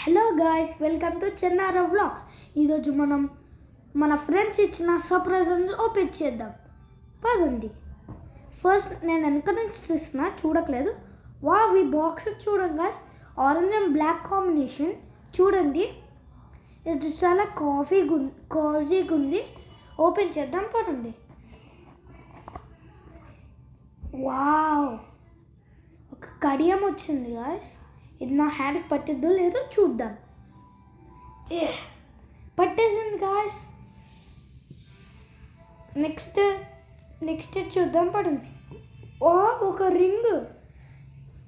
Hello guys, welcome to Chennara vlogs. ఈరోజు మనం మన ఫ్రెండ్స్ ఇచ్చిన సర్ప్రైజ్ ఓపెన్ చేద్దాం. పదండి. ఫస్ట్ నేను వెనక నుంచి తీస్తున్నా, చూడట్లేదు. ఈ బాక్స్ చూడండి guys, orange and black combination. చూడండి, ఇది చాలా కాజీగా ఉంది. ఓపెన్ చేద్దాం, పదండి. వావ్, ఒక కడియం వచ్చింది గాయ్స్. ఇది నా హ్యాండ్కి పట్టిద్దో లేదో చూద్దాం. పట్టేసింది గాయ్స్. నెక్స్ట్ చూద్దాం, పడండి. ఒక రింగ్.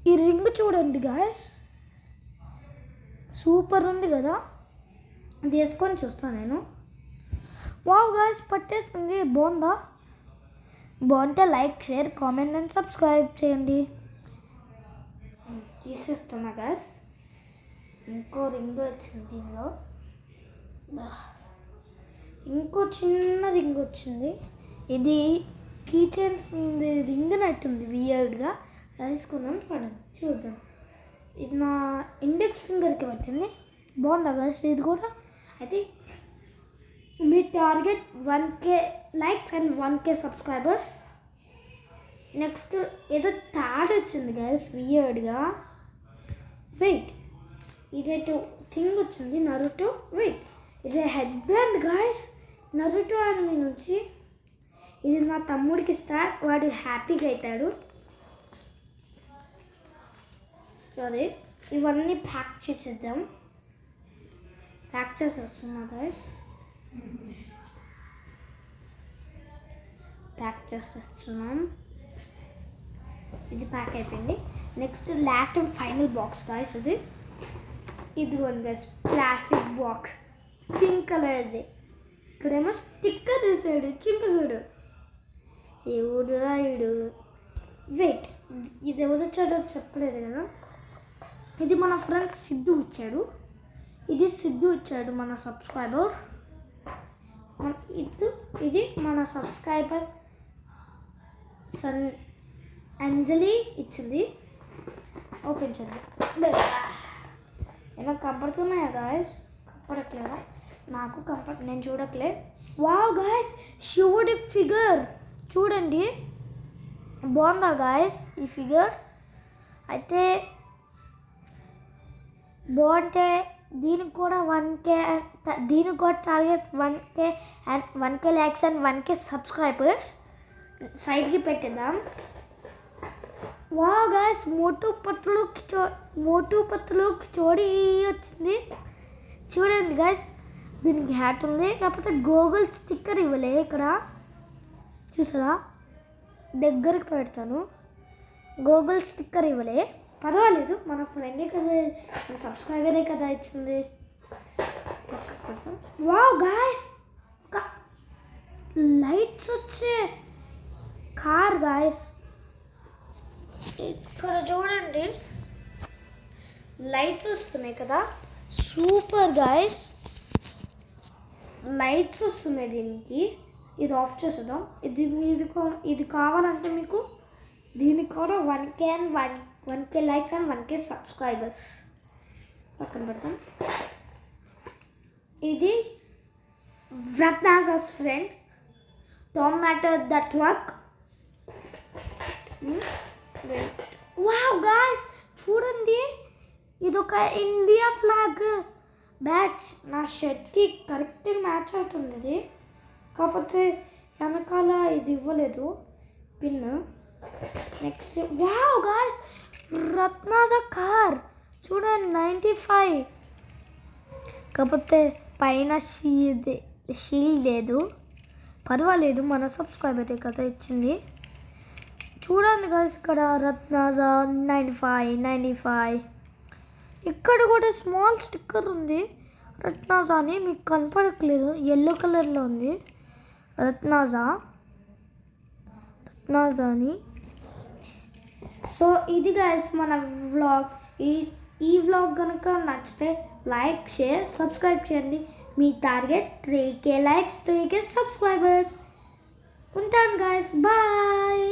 ఈ రింగ్ చూడండి గాయ్స్, సూపర్ ఉంది కదా. ఇది వేసుకొని చూస్తాను నేను. గాయ్స్, పట్టేసింది. బాగుంటే like, share, comment and subscribe చేయండి. తీసేస్తున్నా గాయ్స్. ఇంకో రింగ్ వచ్చింది దీనిలో. ఇంకో చిన్న రింగ్ వచ్చింది. ఇది కీ చైన్స్ రింగ్ నట్టుంది వియర్డ్గా. వేసుకుందాం, పడండి చూద్దాం. ఇది నా ఇండెక్స్ ఫింగర్కి పట్టింది. బాగుందా గాయ్స్? ఇది కూడా అయితే మీ target 1K likes and 1K subscribers. Next ఏదో టాడ్ వచ్చింది గాయ్స్ వియర్డ్గా. వెయిట్, ఇదేటో థింగ్ వచ్చింది నరుటో. వెయిట్, ఇదే head band guys, Naruto anime నుంచి. ఇది నా తమ్ముడికి ఇస్తా, వాడు హ్యాపీగా అవుతాడు. సరే, ఇవన్నీ ప్యాక్ చేసేద్దాం. ప్యాక్ చేసి వస్తున్నా గాయ్స్. ప్యాక్ చేసేస్తున్నాం. ఇది ప్యాక్ అయిపోయింది. Next last and final box guys. ఇది గాయ్స్, ప్లాస్టిక్ బాక్స్, పింక్ కలర్ది. ఇక్కడేమో స్టిక్కర్ తీసాడు, చింపేసాడు. ఎవడు రాయుడు. వెయిట్, ఇది ఎవరు వచ్చాడో చెప్పలేదు కదా. ఇది మన ఫ్రెండ్ సిద్ధు ఇచ్చాడు. మన సబ్స్క్రైబర్. ఇది మన సబ్స్క్రైబర్ అంజలి ఇచ్చింది. ఓపెన్ చేద్దాం. ఏమైనా కనపడుతున్నాయా గాయస్? కనపడట్లేదా? నాకు నేను చూడట్లే. గాయస్, శివుడి ఫిగర్ చూడండి. బాగుందా గాయస్ ఈ ఫిగర్? అయితే బాగుంటే దీనికి కూడా 1K, దీనికి కూడా target 1K and 1K likes and 1K subscribers. సైడ్కి పెట్టేద్దాం. గాయ్స్, మోటు పత్లు చోడి వచ్చింది. చూడండి గాయ్స్, దీనికి హ్యాట్ ఉంది, కాకపోతే గూగుల్ స్టిక్కర్ ఇవ్వలే. ఇక్కడ చూసారా, దగ్గరికి పెడతాను. గూగుల్ స్టిక్కర్ ఇవ్వలే, పర్వాలేదు. మన ఫ్రెండే కదా, మన సబ్స్క్రైబరే కదా ఇచ్చింది. గాయ్స్, ఒక లైట్స్ వచ్చే కార్ గాయ్స్. ఇక్కడ చూడండి, లైట్స్ వస్తున్నాయి కదా, సూపర్ గాయ్స్. లైట్స్ వస్తున్నాయి దీనికి. ఇది ఆఫ్ చేసేద్దాం. ఇది కావాలంటే మీకు దీనికి కూడా 1K and 1K likes and 1K subscribers. పక్కన పెడతాం. ఇది రత్నాజాస్ friend, don't matter that work. Guys, చూడండి, ఇదొక ఇండియా ఫ్లాగ్ బ్యాచ్. నా షర్ట్కి కరెక్ట్ మ్యాచ్ అవుతుంది ఇది. కాకపోతే వెనకాల ఇది ఇవ్వలేదు పిన్. నెక్స్ట్ గాయ్స్, రత్నాజ కార్ చూడండి, 95. కాకపోతే పైన షీల్డ్ లేదు. పర్వాలేదు, మన సబ్స్క్రైబర్ కదా ఇచ్చింది. చూడండి గాయ్స్, ఇక్కడ రత్నాజా 95. ఇక్కడ కూడా స్మాల్ స్టిక్కర్ ఉంది రత్నాజా అని. మీకు కనపడట్లేదు, ఎల్లో కలర్లో ఉంది రత్నాజా అని. సో ఇది గాయ్స్ మన వ్లాగ్. ఈ వ్లాగ్ కనుక నచ్చితే లైక్, షేర్, సబ్స్క్రైబ్ చేయండి. మీ target 3K likes, 3K subscribers. ఉంటాను గాయ్స్, బాయ్.